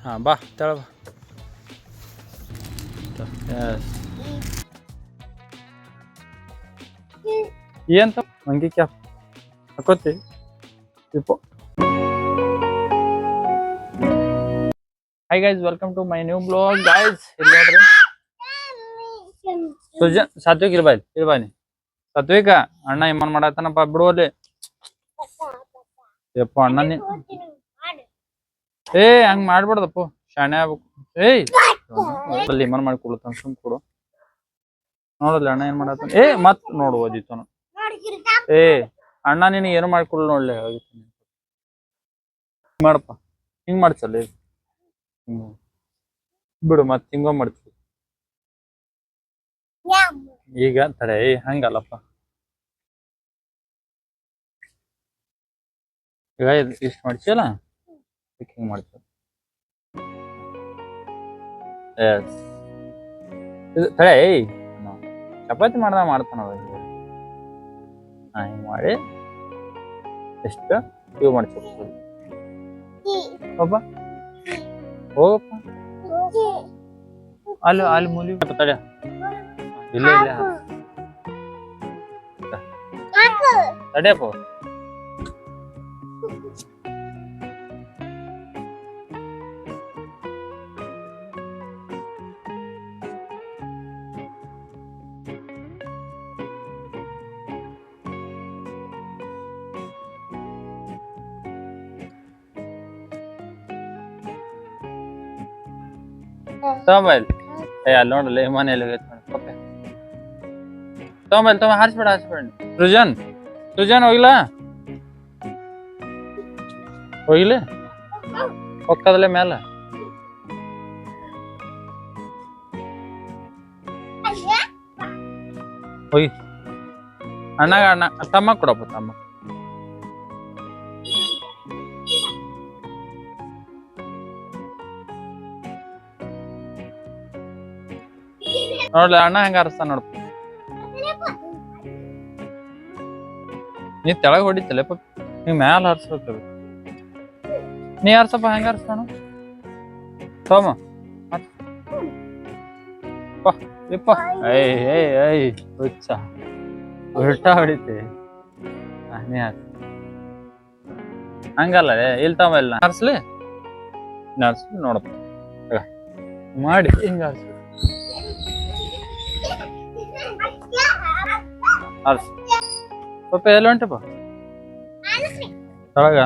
ಹಾಂ ಬಾ ತೆಳ ಬಾ. ಏನ್ ಮಂಗಿ ಕ್ಯಾಪ್ ಹಾಕೋತಿ ಇಪ್ಪು. Hi guys, welcome to my new blog guys. ಇಲ್ಲಿ ನೋಡ್ರಿ ಸಾತ್ವಿಕ್ ಇರ್ಬಾಯಿ ಸಾತ್ವಿಕ ಅಣ್ಣ ಇಮ್ಮನ್ ಮಾಡತ್ತನಪ್ಪ ಬಿಡುವಲ್ಲಿ. ಯಪ್ಪ ಅಣ್ಣ ನೀ ಹಂಗ್ ಮಾಡ್ಬಾರ್ದಪ್ಪ, ಶಾಣೆ ಆಗ್ಬೇಕು. ಅಲ್ಲಿ ಇಮ್ಮನ್ ಮಾಡಿ ಕೊಡ್ತಾನ, ಸುಮ್ ಕೊಡು. ನೋಡಲ್ಲ ಅಣ್ಣ ಏನ್ ಮಾಡತ್ತ. ಮತ್ ನೋಡು ಓದಿತ್ತು. ಅಣ್ಣ ನೀನು ಏನು ಮಾಡ್ಕೊಳ್ ನೋಡ್ಲಿ. ಮಾಡಪ್ಪ, ಹಿಂಗ್ ಮಾಡ್ಸಲ್ಲ ಬಿಡು, ಮತ್ ಹಿಂಗ ಮಾಡ್ತೀವಿ ಈಗ. ತಡೆ ಹಂಗಲ್ಲಪ್ಪ, ಈಗ ಇಷ್ಟ ಮಾಡ್ಸಿಯಲ್ಲ, ಹಿಂಗ್ ಮಾಡ್ತೀವಿ. ತಡೆ ಚಪಾತಿ ಮಾಡ್ತಾನ ಹಿಂಗ್ ಮಾಡಿ ಎಷ್ಟು ಇವ್ ಮಾಡ್ತೀವಿ. ಒಬ್ಬ ಹೋಗಪ್ಪ ಅಲ್ಲಿ ಮೂಲಿ ತಡ. ಇಲ್ಲ ಇಲ್ಲ ತಡೆಯಪ್ಪ. ತಗೊಂಬೈಲ್ ಅಲ್ಲಿ ನೋಡಲ್ಲ ಮನೆಯಲ್ಲಿ ತಗೊಂಬೈಲ್ ಹಾರಿಸ್ಬೇಡ. ಸೃಜನ್ ಹೋಗಿಲ್ಲ ಹೊಕ್ಕದಲ್ಲೇ ಮ್ಯಾಲ. ಹೋಗಿ ಅಣ್ಣ ತಮ್ಮ ಕೊಡಪ್ಪ, ತಮ್ಮ ನೋಡ್ಲಿ ಅಣ್ಣ ಹೆಂಗ ಹಾರಿಸ್ತಾನ ನೋಡಪ್ಪ. ನೀ ತೆಳಗ್ ಹೊಡಿತಲ್ಲ ನೀವ್ ಮ್ಯಾಲ ಹಾರಿಸ್ಬೇಕು. ನೀ ಹಾರ್ಸಪ್ಪ, ಹೆಂಗ ಹಾರಿಸ್ತಾನ ಸೋಮ. ಹುಚ್ಚ ಉಲ್ಟಾ ಹೊಡಿತಿ. ನೀ ಹಂಗಲ್ಲ ಇಲ್ಲಿ ತಮ್ಮ ಇಲ್ಲ ಹಾರಿಸ್ಲಿ ನೋಡಪ್ಪ ಮಾಡಿ ಹಿಂಗ ಹಾರಿಸ್. ಪಪ್ಪ ಎಲ್ಲ ಹೊಂಟಪ್ಪ ತಳಗ.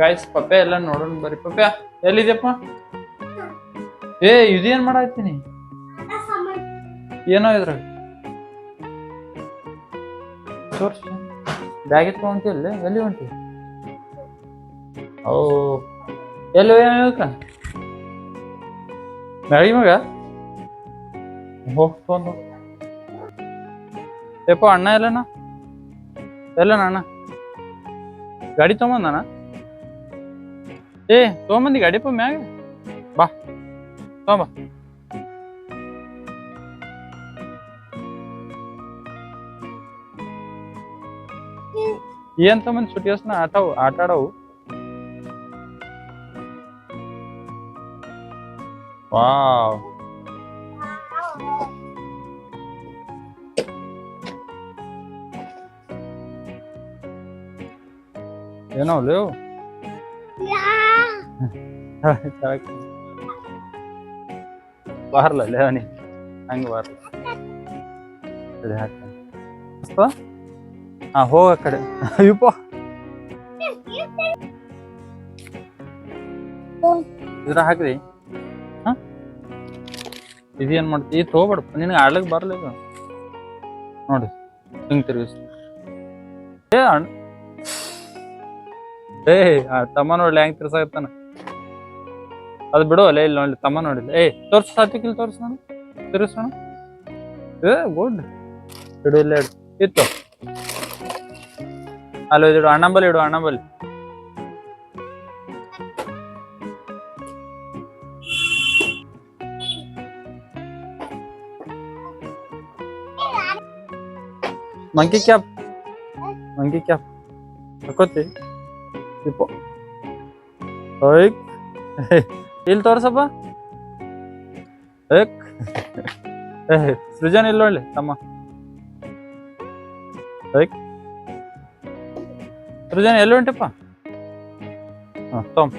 ಗಾಯ್ಸ್ ಪಪ್ಪೆ ಎಲ್ಲ ನೋಡೋಣ ಬರ್ರಿ. ಪಪ್ಪ ಎಲ್ಲಿದ್ಯಪ್ಪ? ಇದೇನ್ ಮಾಡಾಕ್ತೀನಿ? ಏನೋ ಇದ್ರಾಗ ತೋರ್ಸ. ಬ್ಯಾಗ್ ಎತ್ಕೊಂತಿಲ್ಲ, ಎಲ್ಲಿ ಹೊಂಟಿ? ಎಲ್ಲಿ ಮ್ಯಾಳಿ ಮಗ ಹೋಗ್ತೊಂದು. ಯಪ್ಪ ಅಣ್ಣ ಎಲ್ಲನ ಅಣ್ಣ ಗಾಡಿ ತಗೊಂಬಂದಾನ? ತಗೊಂಬಂದಿ ಗಾಡಿಪ್ಪ ಮ್ಯಾಗ. ಬಾ ತಗೊಂಬ. ಏನ್ ತಗೊಂಬಂದಿ? ಸುಟಿ ಯೋಸ್ನ ಆಟ ಆಡವು. ವಾವ್, ಏನೋ ಲೇವು ಬಾರ್ಲ ಲೇವನಿ ಹಂಗ ಬಾರ್ಲ. ಹೋಗ ಕಡೆ. ಅಯ್ಯಪ್ಪ ಇದ್ರ ಹಾಕ್ರಿ. ಇದೇನ್ ಮಾಡ್ತಿ? ಈ ತಗೋಬೇಡಪ್ಪ, ನಿನಗೆ ಆಡ್ಲಿಕ್ ಬರ್ಲಿ ನೋಡಿ. ಹಿಂಗ್ ತಿರ್ಗಿಸ್. ತಮ್ಮ ನೋಡ್ಲಿ ಹೆಂಗ್ ತಿರ್ಸಾಕತ್ತಾನ. ಅದು ಬಿಡು ಅಲ್ಲೇ ಇಲ್ಲಿ ನೋಡ್ಲಿ ತಮ್ಮ ನೋಡಿಲ್ಲ. ತೋರ್ಸ ಸಾತ್ವಿಕ್, ಇಲ್ಲಿ ತೋರ್ಸ ನಾನು ತಿರ್ಗಿಸೋಣ. ಗುಡ್ ಇಡು, ಇಲ್ಲ ಇತ್ತು ಅಲ್ಲಿ ಇಡು. ಅಣ್ಣಂಬಲ್ಲಿ ಇಡು, ಅಣ್ಣಂಬಲ್ಲಿ. ಮಂಕಿ ಕ್ಯಾಪ್ ಅಂಗಿ ಕ್ಯಾಪ್ ಹಾಕೋತಿ ದೀಪ ಹೋಯ್ ಇಲ್ಲಿ ತೋರ್ಸಪ್ಪ ಏಕ್ ಸೃಜನ್ ಇಲ್ಲ ಒಳ್ಳೆ ತಮ್ಮ ಏಕ್ ಸೃಜನ್ ಎಲ್ಲಿ ಹೊಂಟಪ್ಪ ಹಾಂ ತೊಂಬ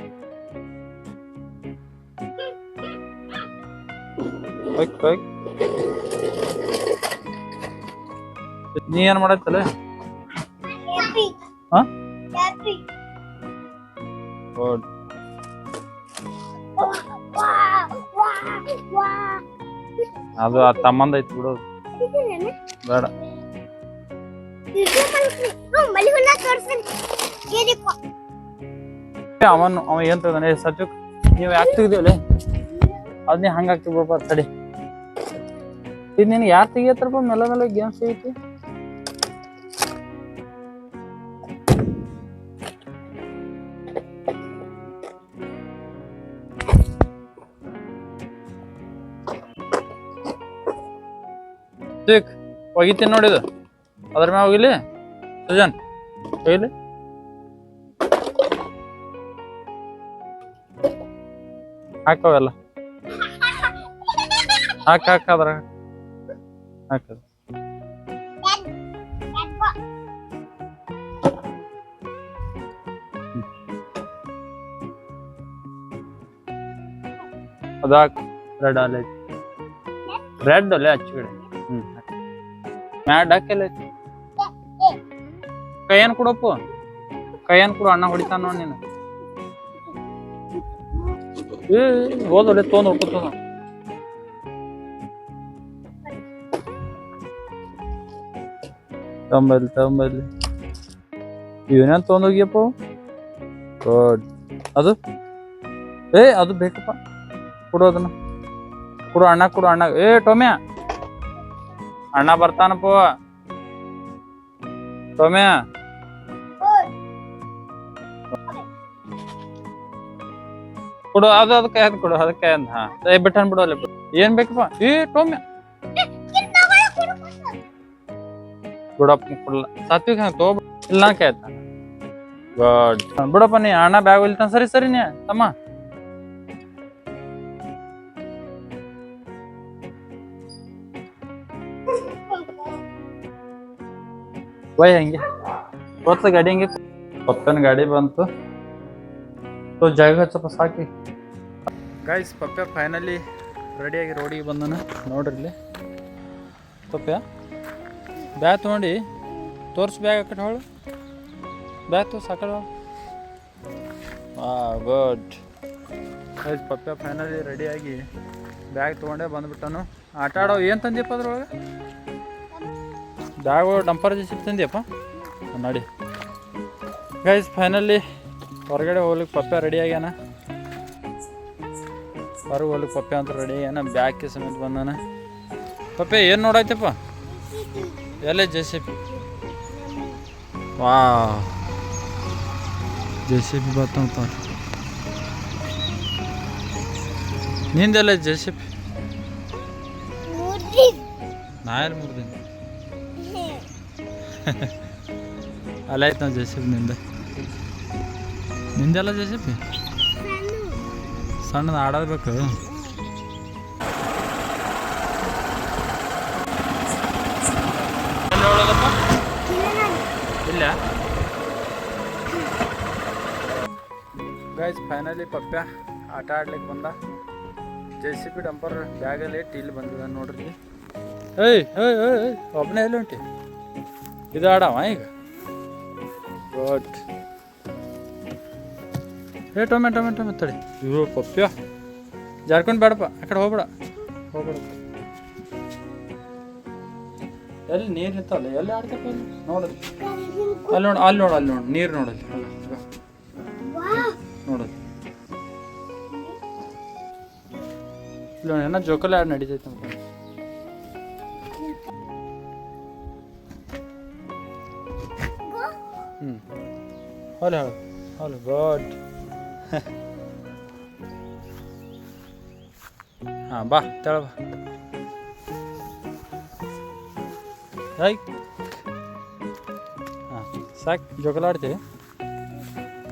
ಹೋಯ್ಕ್ ಹೋಯ್ಕ್ ನೀ ಏನ್ ಮಾಡತ್ತಲ್ಲ ಹಾಂ ಗುಡ್ ಅದು ಆ ತಮ್ಮಂದ ಐತಿ ಬಿಡೋದು ಬೇಡ ಅವ ಏನ್ ತಗೋದಾನೆ ಸಚ್ಚು ನೀವು ಯಾಕೆ ತೆಗ್ದಿವಲ್ಲ ಅದ್ನೇ ಹಂಗಾಗ್ತಿ ಬಿಡಪ್ಪ ತಡಿ ಇದು ನಿನ್ಗೆ ಯಾರು ತೆಗಿಯತ್ತಾರಪ್ಪ ಮೆಲ್ಲ ಮೆಲ್ಲ ಗೇಮ್ಸ್ ಐತಿ ಒಗಿತೀನಿ ನೋಡಿದು ಅದ್ರ ಮ್ಯಾಗ ಹೋಗಿಲಿ ಸುಜನ್ ಹೋಗಿಲಿ ಹಾಕವೆಲ್ಲ ಹಾಕದ್ರ ಹಾಕದ ಅದು ಹಾಕ ರೆಡ್ ಅಲ್ಲ ರೆಡ್ ಅಲ್ಲೇ ಹಚ್ಚಿಗಡೆ ಮ್ಯಾಡ್ ಹಾಕೆಲ್ಲ ಕೈಯನ್ ಕೊಡಪ್ಪ ಕೈಯನ್ ಕೊಡು ಅಣ್ಣ ಹೊಡಿತಾನ ನೋಡಿ ನೀನು ಹೋದೊಳ್ಳೆ ತೊಗೊಂಡ್ ಹೊಡ್ಕೊತ ತಂಬಲ್ಲಿ ಇವನೇನ್ ತೊಗೊಂಡೋಗಿಯಪ್ಪ ಗುಡ್ ಅದು ಅದು ಬೇಕಪ್ಪ ಕೊಡು ಅದನ್ನ ಕೊಡು ಅಣ್ಣ ಟೊಮ್ಯಾ ಅಣ್ಣ ಬರ್ತಾನಪ್ಪ ಟೊಮ್ಯಾ ಕೊಡು ಅದು ಕೈ ಹಾಕಿ ಕೊಡು ಅದಕ್ಕೆ ಹಾ ಬಿಟ್ಟನ್ ಬಿಡು ಅಲ್ಲಿ ಏನ್ ಬೇಕಪ್ಪ ಟೊಮ್ಯಾ ಬಿಡಪ್ಪ ಕೊಡಲ್ಲ ಸಾತ್ವಿಕ್ ಹಂಗ ತಗೋ ಇಲ್ಲ ಕೇಳ್ತಾನ ಗುಡ್ ಬಿಡಪ್ಪ ನೀ ಅಣ್ಣ ಬ್ಯಾಗ್ ಹೊಲಿತಾನ ಸರಿ ನೀ ತಮ್ಮ ವೈ ಹಂಗೆ ಹೊತ್ತ ಗಾಡಿ ಹಂಗೆ ಪಪ್ಪನ ಗಾಡಿ ಬಂತು ಜಾಗ ಹಚ್ಚಪ್ಪ ಸಾಕಿ ಗೈಸ್ ಪಪ್ಪ ಫೈನಲಿ ರೆಡಿಯಾಗಿ ರೋಡಿಗೆ ಬಂದನ ನೋಡ್ರಿ ಇಲ್ಲಿ ಪಪ್ಪ ಬ್ಯಾಗ್ ತೊಗೊಂಡು ತೋರ್ಸಿ ಬ್ಯಾಗ್ ಆ ಕಡೆ ಹೊಳು ಬ್ಯಾಗ್ ತೋರ್ಸಿ ಆ ಕಡೆ ಗುಡ್ ಗೈಸ್ ಪಪ್ಪ ಫೈನಲಿ ರೆಡಿಯಾಗಿ ಬ್ಯಾಗ್ ತೊಗೊಂಡೇ ಬಂದ್ಬಿಟ್ಟನು ಆಟ ಆಡೋ ಏನು ತಂದ್ಯಪ್ಪ ಅದ್ರೊಳಗೆ ಬ್ಯಾಗು ಡಂಪರ್ ಜೆಸಿಬಿ ತಂದ್ಯಪ್ಪ ನೋಡಿ ಗೈಸ್ ಫೈನಲಿ ಹೊರಗಡೆ ಹೋಗ್ಲಿಕ್ಕೆ ಪಪ್ಪ ರೆಡಿ ಆಗ್ಯಾನ ಹೊರಗೆ ಹೋಗ್ಲಿಕ್ಕೆ ಪಪ್ಪ ಅಂತ ರೆಡಿ ಆಗ್ಯಾನ ಬ್ಯಾಗ್ ಸಮೇತ ಬಂದಾನ ಪಪ್ಪ ಏನು ನೋಡಾಯ್ತಪ್ಪ ಎಲ್ಲೇ ಜೆಸಿಬಿ ವಾ ಜೆಸಿಬಿ ಬರ್ತಾವ ನಿಂದೆಲ್ಲ ಜೆಸಿಬಿ ನಾ ಎಲ್ಲಿ ಮುರ್ದೀನಿ ಅಲ್ಲಾಯ್ತು ನಾವು ಜೆಸಿಬಿ ನಿಂದೆಲ್ಲ ಜೆಸಿಬಿ ಸಣ್ಣದು ಆಡಬೇಕು ಇಲ್ಲ ಗೈಸ್ ಫೈನಲಿ ಪಪ್ಪ ಆಟ ಆಡ್ಲಿಕ್ಕೆ ಬಂದ ಜೆಸಿಬಿ ಡಂಪರ್ ಬ್ಯಾಗಲ್ಲಿ ಇಟ್ಟು ಇಲ್ಲಿ ಬಂದಿದ ನೋಡ್ರಿ ಒಬ್ಬನೇ ಎಲ್ಲಿ ಉಂಟಿ ಇದು ಆಡವ ಈಗ ಗುಡ್ ಟೊಮೆಟೊ ತಡಿ ಇವು ಪಪ್ಪ ಜಾರ್ಕೊಂಡು ಬೇಡಪ್ಪ ಆ ಕಡೆ ಹೋಗ್ಬೇಡ ಎಲ್ಲಿ ನೀರು ನಿಂತಲ್ಲ ಎಲ್ಲಿ ಆಡ್ತಪ್ಪ ನೋಡೋದು ಅಲ್ಲಿ ನೋಡು ನೀರು ನೋಡಲ್ಲಿ ನೋಡೋದು ಇಲ್ಲ ಏನೋ ಜೋಕಲ್ಲಿ ಆಡ್ ನಡೀತೈತೆ ಅಂತ ಹಲೋ ಗುಡ್ ಹಾಂ ಬಾ ತೆಳ ಬಾ ಹಾಂ ಸಾಕು ಜೋಕಾಲಾಡ್ತೀವಿ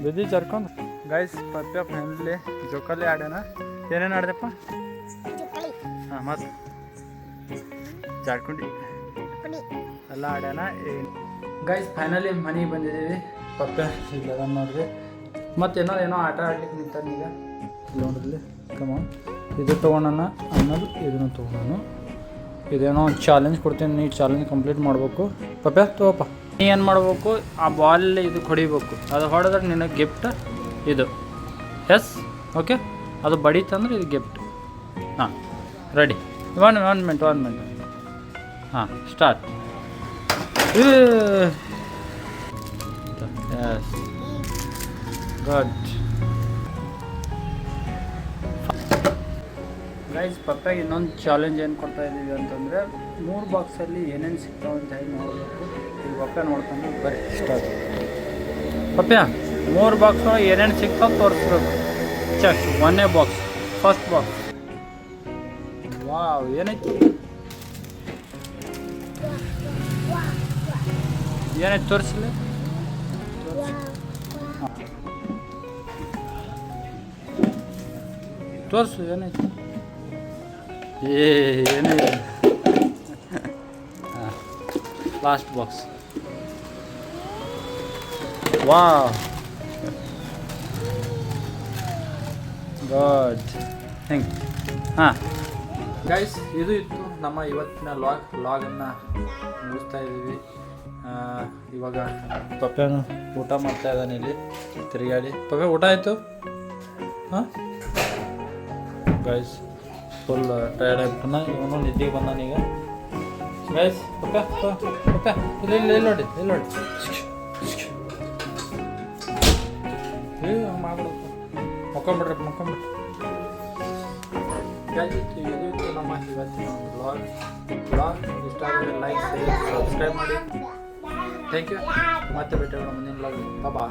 ಬಿದ್ದಿ ಜರ್ಕೊಂಡು ಗೈಸ್ ಪಪ್ಪ ಫ್ಯಾಮಿಲಿ ಜೋಕಾಲಿ ಆಡ್ಯಾನ ಏನೇನು ಆಡ್ದಪ್ಪ ಹಾಂ ಮತ್ತು ಜಾಡ್ಕೊಂಡು ಎಲ್ಲ ಆಡ್ಯಾನ ಗೈಸ್ ಫೈನಲಿ ಮನೆಗೆ ಬಂದಿದ್ದೀವಿ ಪಪ್ಪ ಇಲ್ಲ ನೋಡ್ರಿ ಮತ್ತೇನೋ ಏನೋ ಆಟ ಆಡ್ಲಿಕ್ಕೆ ನಿಂತಾನ ಈಗ ನೋಡ್ರಿ ಕಮ ಇದು ತೊಗೊಂಡನ ಆಮೇಲೆ ಇದನ್ನು ತೊಗೊಂಡನು ಇದೇನೋ ಚಾಲೆಂಜ್ ಕೊಡ್ತೀನಿ ನೀ ಚಾಲೆಂಜ್ ಕಂಪ್ಲೀಟ್ ಮಾಡಬೇಕು ಪಪ್ಪ ತಗೋಪ್ಪ ನೀ ಏನು ಮಾಡಬೇಕು ಆ ಬಾಲ್ ಇದು ಹೊಡಿಬೇಕು ಅದು ಹೊಡೆದ್ರೆ ನಿನಗೆ ಗಿಫ್ಟ್ ಇದು ಎಸ್ ಓಕೆ ಅದು ಬಡೀತಂದ್ರೆ ಇದು ಗಿಫ್ಟ್ ಹಾಂ ರೆಡಿ ಒನ್ ಮಿನಿಟ್ ಹಾಂ ಸ್ಟಾರ್ಟ್ ಎಸ್ ಗುಡ್ ಗೈಸ್ ಪಪ್ಪಾಗೆ ಇನ್ನೊಂದು ಚಾಲೆಂಜ್ ಏನು ಕೊಡ್ತಾ ಇದ್ದೀವಿ ಅಂತಂದರೆ 3 ಬಾಕ್ಸಲ್ಲಿ ಏನೇನು ಸಿಗ್ತಾವೆ ಅಂತ ಹೇಳಿ ನೋಡಬೇಕು ಈಗ ಪಪ್ಪ ನೋಡ್ಕೊಂಡು ಬರ್ರಿ ಸ್ಟಾರ್ಟ್ ಪಪ್ಪ 3 ಬಾಕ್ಸ್ ಏನೇನು ಸಿಗ್ತಾವೆ ತೋರಿಸ್ಬೇಕು ಚೆಕ್ 1ನೇ ಬಾಕ್ಸ್ ಫಸ್ಟ್ ಬಾಕ್ಸ್ ವಾವ್ ಏನೈತಿ ಏನೈತಿ ತೋರಿಸಲಿ ತೋರಿಸು ಏನೈತಿ ಏನಿಲ್ಲ ಹಾಂ last box wow good thank ಹಾಂ ಗೈಸ್ ಇದು ಇತ್ತು ನಮ್ಮ ಇವತ್ತಿನ ಲಾಗನ್ನು ಮುಗಿಸ್ತಾ ಇದ್ದೀವಿ ಇವಾಗ ಪಪ್ಪನು ಊಟ ಮಾಡ್ತಾ ಇದ್ದಾನೆ ಇಲ್ಲಿ ತಿರುಗಾಡಿ ಪಪ್ಪ ಊಟ ಆಯಿತು ಹಾಂ ಗೈಸ್ ಫುಲ್ ಟಯರ್ಡ್ ಆಗ್ಬಿಟ್ಟನ ಇವನು ನಿದ್ದೆಗೆ ಬಂದಾನೀಗ ಗೈಸ್ ಪಪ್ಪ ಇಲ್ಲಿ ನೋಡಿ ಮಾಡ್ಬಿಡಪ್ಪ ಮಕ್ಕೊಂಬಿಡ್ರಿ ಇದು ನಮ್ಮ ಇವತ್ತಿನ ಬ್ಲಾಗ್ ಇಷ್ಟ ಆದರೆ ಲೈಕ್ ಸಬ್ಸ್ಕ್ರೈಬ್ ಮಾಡಿ ಥ್ಯಾಂಕ್ ಯು ಮತ್ತೆ ಭೇಟಿ ಮುಂದಿನ ಬ್ಲಾಗ್ ಬಾಬಾ